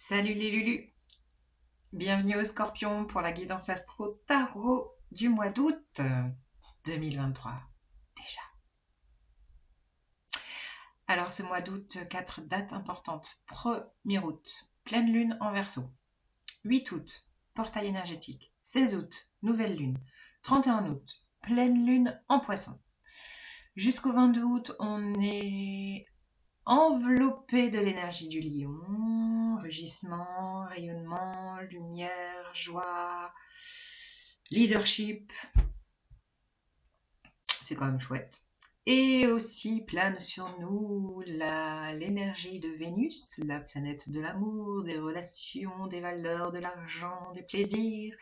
Salut les Lulus, bienvenue au Scorpion pour la guidance astro tarot du mois d'août 2023. Déjà. Alors ce mois d'août, 4 dates importantes. 1er août, pleine lune en Verseau. 8 août, portail énergétique. 16 août, nouvelle lune. 31 août, pleine lune en Poisson. Jusqu'au 22 août, on est enveloppé de l'énergie du lion, rugissement, rayonnement, lumière, joie, leadership. C'est quand même chouette. Et aussi plane sur nous l'énergie de Vénus, la planète de l'amour, des relations, des valeurs, de l'argent, des plaisirs,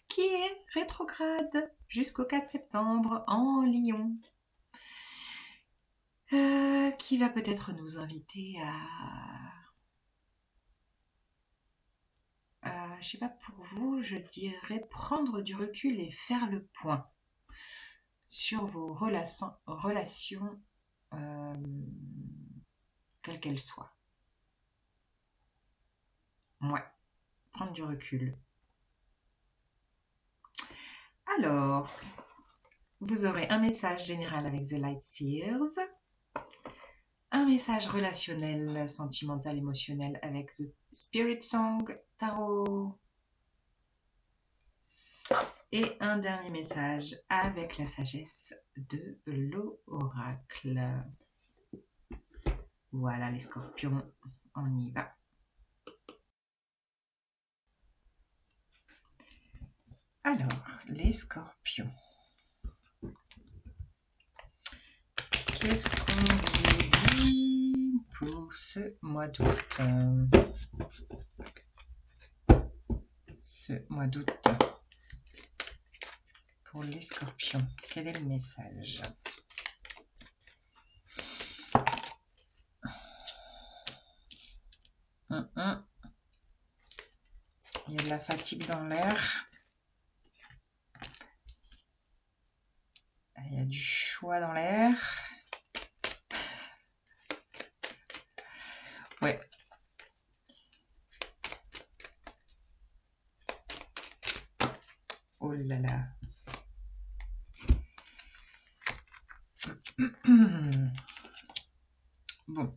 qui est rétrograde jusqu'au 4 septembre en Lion. Qui va peut-être nous inviter je sais pas pour vous, je dirais prendre du recul et faire le point sur vos relations quelles qu'elles soient. Ouais, prendre du recul. Alors, vous aurez un message général avec The Light Seers, un message relationnel, sentimental, émotionnel avec The Spirit Song Tarot. Et un dernier message avec la sagesse de l'oracle. Voilà les scorpions, on y va. Alors, les scorpions. Qu'est-ce qu'on vous dit pour ce mois d'août? Ce mois d'août. Pour les scorpions, quel est le message? Il y a de la fatigue dans l'air. Il y a du choix dans l'air. Ouais. Oh là là. Bon.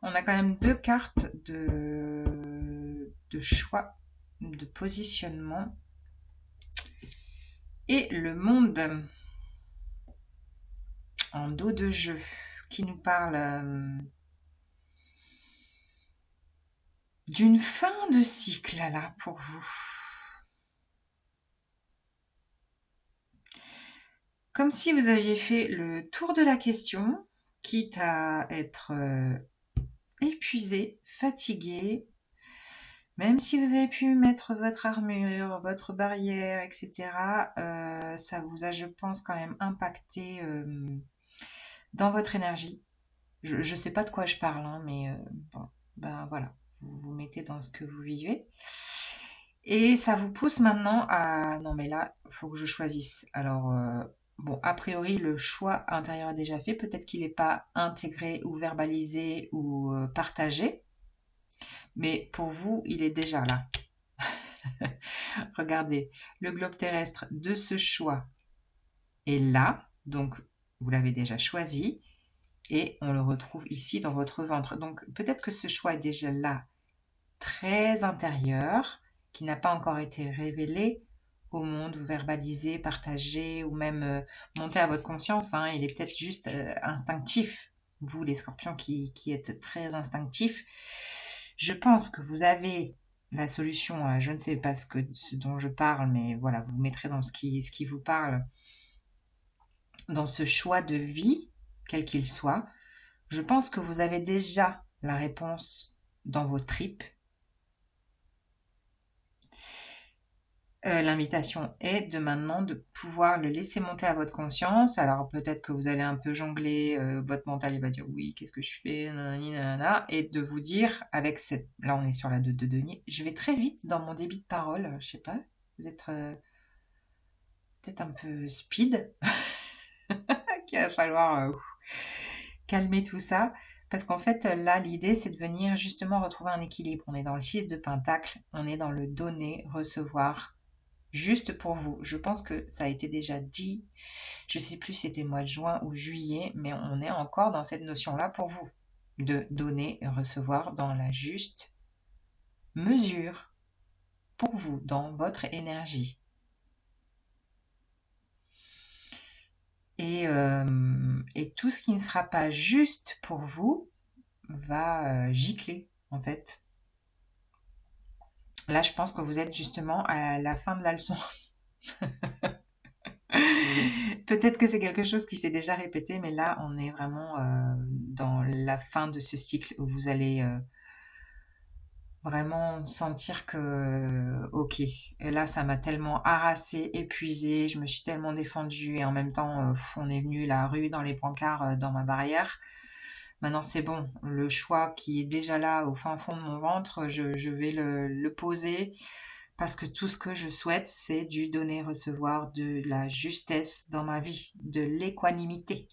On a quand même deux cartes de choix, de positionnement. Et le monde en dos de jeu qui nous parle d'une fin de cycle là pour vous. Comme si vous aviez fait le tour de la question, quitte à être épuisé, fatigué, même si vous avez pu mettre votre armure, votre barrière, etc., ça vous a, je pense, quand même impacté dans votre énergie. Je ne sais pas de quoi je parle, hein, mais bon, ben voilà, vous vous mettez dans ce que vous vivez. Et ça vous pousse maintenant à... Non mais là, il faut que je choisisse. Alors, bon, a priori, le choix intérieur est déjà fait. Peut-être qu'il n'est pas intégré ou verbalisé ou partagé. Mais pour vous, il est déjà là. Regardez, le globe terrestre de ce choix est là. Donc, vous l'avez déjà choisi. Et on le retrouve ici dans votre ventre. Donc, peut-être que ce choix est déjà là, très intérieur, qui n'a pas encore été révélé au monde, ou verbalisé, partagé, ou même monté à votre conscience. Hein. Il est peut-être juste instinctif. Vous, les scorpions qui êtes très instinctifs, je pense que vous avez la solution à je ne sais pas ce dont je parle, mais voilà, vous mettrez dans ce qui vous parle, dans ce choix de vie, quel qu'il soit. Je pense que vous avez déjà la réponse dans vos tripes. L'invitation est de maintenant de pouvoir le laisser monter à votre conscience. Alors peut-être que vous allez un peu jongler, votre mental il va dire oui, qu'est-ce que je fais, nanani, nanana, et de vous dire avec cette, là on est sur la 2 de denier, je vais très vite dans mon débit de parole, je sais pas, vous êtes peut-être un peu speed, qu'il va falloir calmer tout ça. Parce qu'en fait, là, l'idée, c'est de venir justement retrouver un équilibre. On est dans le 6 de Pentacle, on est dans le donner, recevoir, juste pour vous. Je pense que ça a été déjà dit, je ne sais plus si c'était le mois de juin ou juillet, mais on est encore dans cette notion-là pour vous, de donner et recevoir dans la juste mesure pour vous, dans votre énergie. Et tout ce qui ne sera pas juste pour vous va gicler, en fait. Là, je pense que vous êtes justement à la fin de la leçon. Peut-être que c'est quelque chose qui s'est déjà répété, mais là, on est vraiment dans la fin de ce cycle où vous allez vraiment sentir que, ok, et là, ça m'a tellement harassé, épuisé, je me suis tellement défendue, et en même temps, on est venu la rue dans les pancarts, dans ma barrière. Maintenant, c'est bon, le choix qui est déjà là au fin fond de mon ventre, je vais le poser parce que tout ce que je souhaite, c'est du donner, recevoir, de la justesse dans ma vie, de l'équanimité.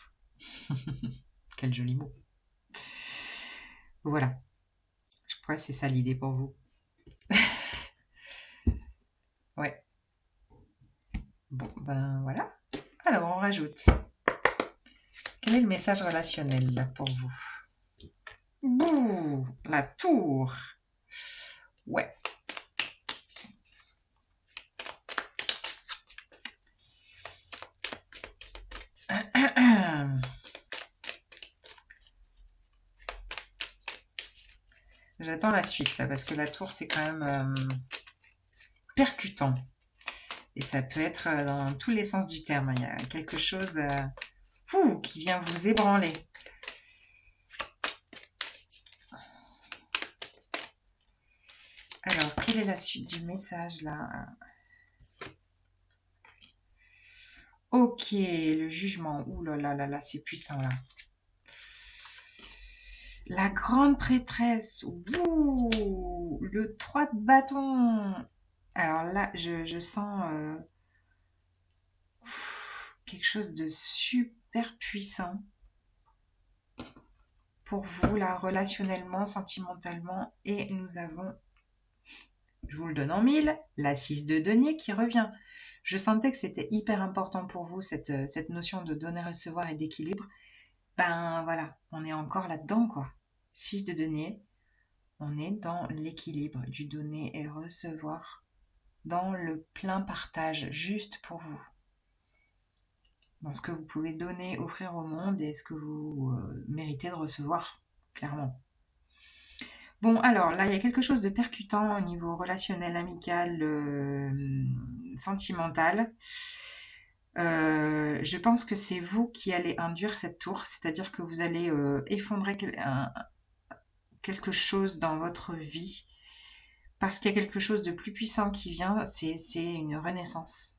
Quel joli mot. Voilà, je crois que c'est ça l'idée pour vous. Ouais, bon, ben voilà. Alors, on rajoute. Quel est le message relationnel là, pour vous? Bouh, la tour. Ouais. J'attends la suite là parce que la tour c'est quand même percutant et ça peut être dans tous les sens du terme. Il y a quelque chose qui vient vous ébranler. Alors, quelle est la suite du message là? Ok, le jugement. Ouh là là là là, c'est puissant là. La grande prêtresse. Ouh, le 3 de bâton. Alors là, je sens quelque chose de super puissant pour vous là, relationnellement, sentimentalement. Et nous avons, je vous le donne en mille, la 6 de denier qui revient. Je sentais que c'était hyper important pour vous, cette notion de donner-recevoir et d'équilibre. Ben voilà, on est encore là-dedans, quoi. 6 de denier, on est dans l'équilibre du donner et recevoir, dans le plein partage, juste pour vous. Dans ce que vous pouvez donner, offrir au monde et ce que vous méritez de recevoir, clairement. Bon, alors là, il y a quelque chose de percutant au niveau relationnel, amical, sentimental. Je pense que c'est vous qui allez induire cette tour, c'est-à-dire que vous allez effondrer quelque chose dans votre vie, parce qu'il y a quelque chose de plus puissant qui vient, c'est une renaissance.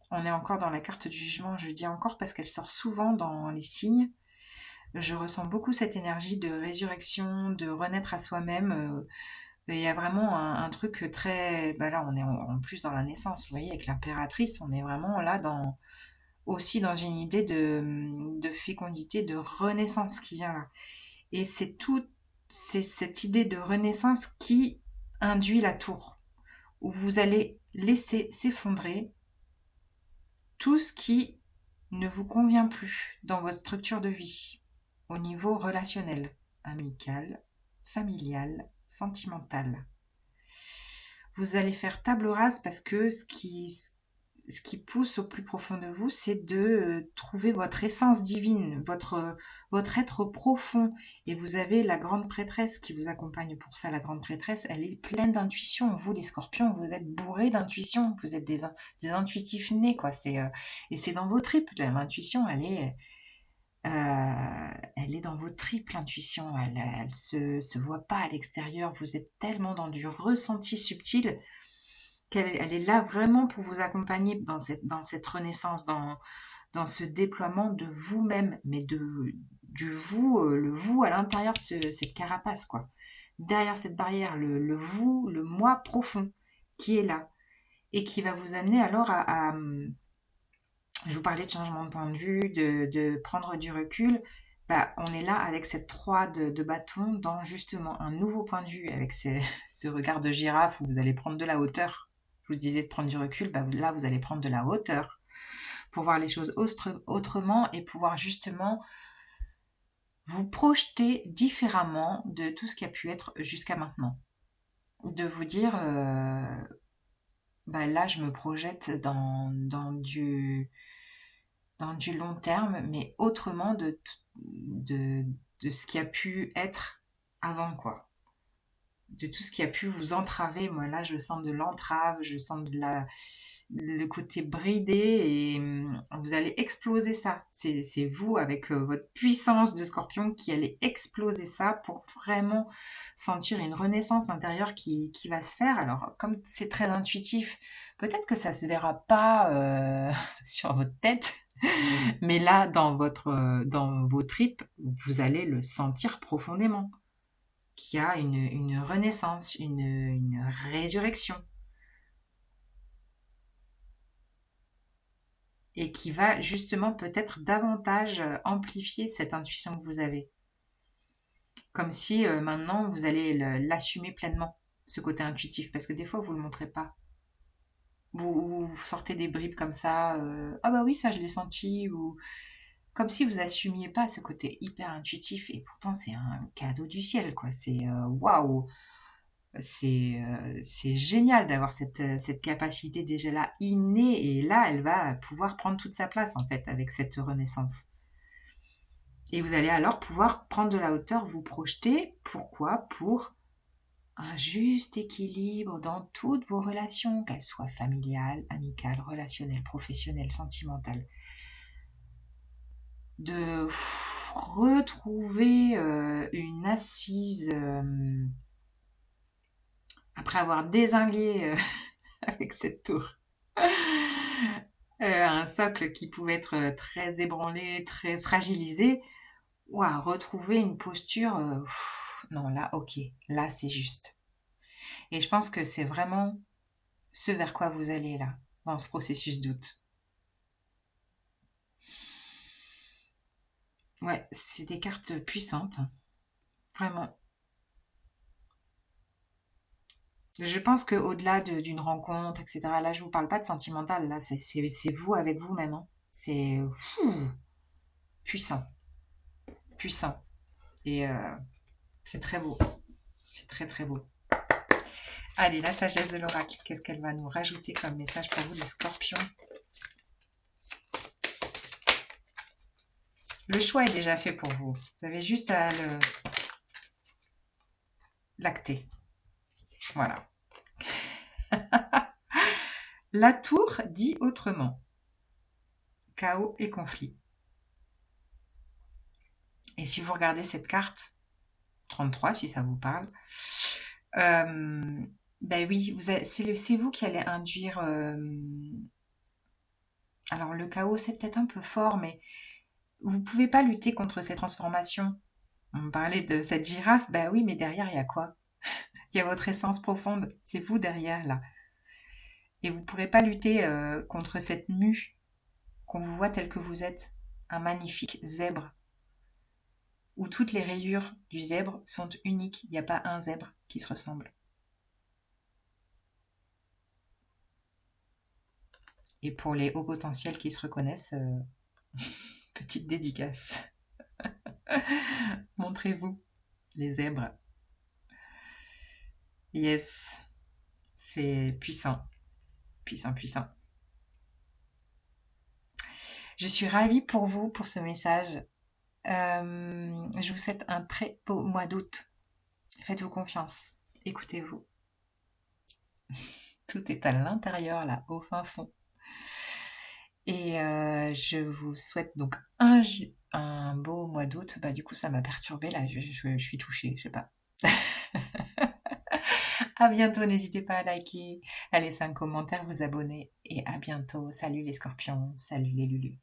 On est encore dans la carte du jugement, je dis encore parce qu'elle sort souvent dans les signes. Je ressens beaucoup cette énergie de résurrection, de renaître à soi-même. Il y a vraiment un truc très... Ben là, on est en plus dans la naissance, vous voyez, avec l'impératrice, on est vraiment là aussi dans une idée de fécondité, de renaissance qui vient là. Et c'est cette idée de renaissance qui induit la tour, où vous allez laisser s'effondrer tout ce qui ne vous convient plus dans votre structure de vie, au niveau relationnel, amical, familial, sentimental. Vous allez faire table rase parce que ce qui pousse au plus profond de vous, c'est de trouver votre essence divine, votre être profond. Et vous avez la grande prêtresse qui vous accompagne pour ça. La grande prêtresse, elle est pleine d'intuition. Vous, les scorpions, vous êtes bourrés d'intuition. Vous êtes des intuitifs nés, quoi. Et c'est dans vos tripes. L'intuition, elle est dans vos tripes, l'intuition. Elle se voit pas à l'extérieur. Vous êtes tellement dans du ressenti subtil qu'elle est là vraiment pour vous accompagner dans cette renaissance, dans ce déploiement de vous-même, mais du vous, le vous à l'intérieur de cette carapace, quoi. Derrière cette barrière, le vous, le moi profond qui est là et qui va vous amener alors Je vous parlais de changement de point de vue, de prendre du recul. Bah, on est là avec cette 3 de bâton dans justement un nouveau point de vue, avec ce regard de girafe où vous allez prendre de la hauteur. Je vous disais de prendre du recul, bah, là vous allez prendre de la hauteur pour voir les choses autrement et pouvoir justement vous projeter différemment de tout ce qui a pu être jusqu'à maintenant. De vous dire, bah là je me projette dans du long terme, mais autrement de ce qui a pu être avant, quoi. De tout ce qui a pu vous entraver. Moi, là, je sens de l'entrave, je sens le côté bridé et vous allez exploser ça. C'est vous, avec votre puissance de scorpion, qui allez exploser ça pour vraiment sentir une renaissance intérieure qui va se faire. Alors, comme c'est très intuitif, peut-être que ça se verra pas sur votre tête, mais là, dans vos tripes, vous allez le sentir profondément, qu'il y a une renaissance, une résurrection, et qui va justement peut-être davantage amplifier cette intuition que vous avez. Comme si maintenant, vous allez l'assumer pleinement, ce côté intuitif, parce que des fois, vous ne le montrez pas. Vous sortez des bribes comme ça, ah bah oui, ça je l'ai senti, ou comme si vous assumiez pas ce côté hyper intuitif, et pourtant c'est un cadeau du ciel, quoi. C'est waouh, c'est génial d'avoir cette capacité déjà là innée, et là elle va pouvoir prendre toute sa place en fait avec cette renaissance. Et vous allez alors pouvoir prendre de la hauteur, vous projeter. Pourquoi? Pour un juste équilibre dans toutes vos relations, qu'elles soient familiales, amicales, relationnelles, professionnelles, sentimentales. De retrouver une assise après avoir dézingué avec cette tour. Un socle qui pouvait être très ébranlé, très fragilisé. Ouah, retrouver une posture. Non, là, ok, là c'est juste. Et je pense que c'est vraiment ce vers quoi vous allez là, dans ce processus d'août. Ouais, c'est des cartes puissantes, vraiment. Je pense qu'au-delà d'une rencontre, etc., là, je vous parle pas de sentimental, là, c'est vous avec vous-même, hein. C'est puissant, puissant. Et c'est très beau. C'est très, très beau. Allez, la sagesse de l'oracle, qu'est-ce qu'elle va nous rajouter comme message pour vous, les scorpions? Le choix est déjà fait pour vous. Vous avez juste à l'acter. Voilà. La tour dit autrement. Chaos et conflit. Et si vous regardez cette carte, 33 si ça vous parle, ben oui, c'est vous qui allez induire... alors le chaos c'est peut-être un peu fort, mais vous ne pouvez pas lutter contre ces transformations. On parlait de cette girafe, ben oui, mais derrière il y a quoi? Il y a votre essence profonde, c'est vous derrière là. Et vous ne pourrez pas lutter contre cette mue qu'on vous voit tel que vous êtes, un magnifique zèbre, où toutes les rayures du zèbre sont uniques, il n'y a pas un zèbre qui se ressemble. Et pour les hauts potentiels qui se reconnaissent, petite dédicace. Montrez-vous, les zèbres. Yes, c'est puissant, puissant, puissant. Je suis ravie pour vous, pour ce message. Je vous souhaite un très beau mois d'août. Faites-vous confiance, écoutez-vous. Tout est à l'intérieur, là, au fin fond. Et je vous souhaite donc un beau mois d'août. Bah, du coup, ça m'a perturbée, là, je suis touchée, je sais pas. À bientôt, n'hésitez pas à liker, à laisser un commentaire, vous abonner. Et à bientôt. Salut les scorpions, salut les lulus.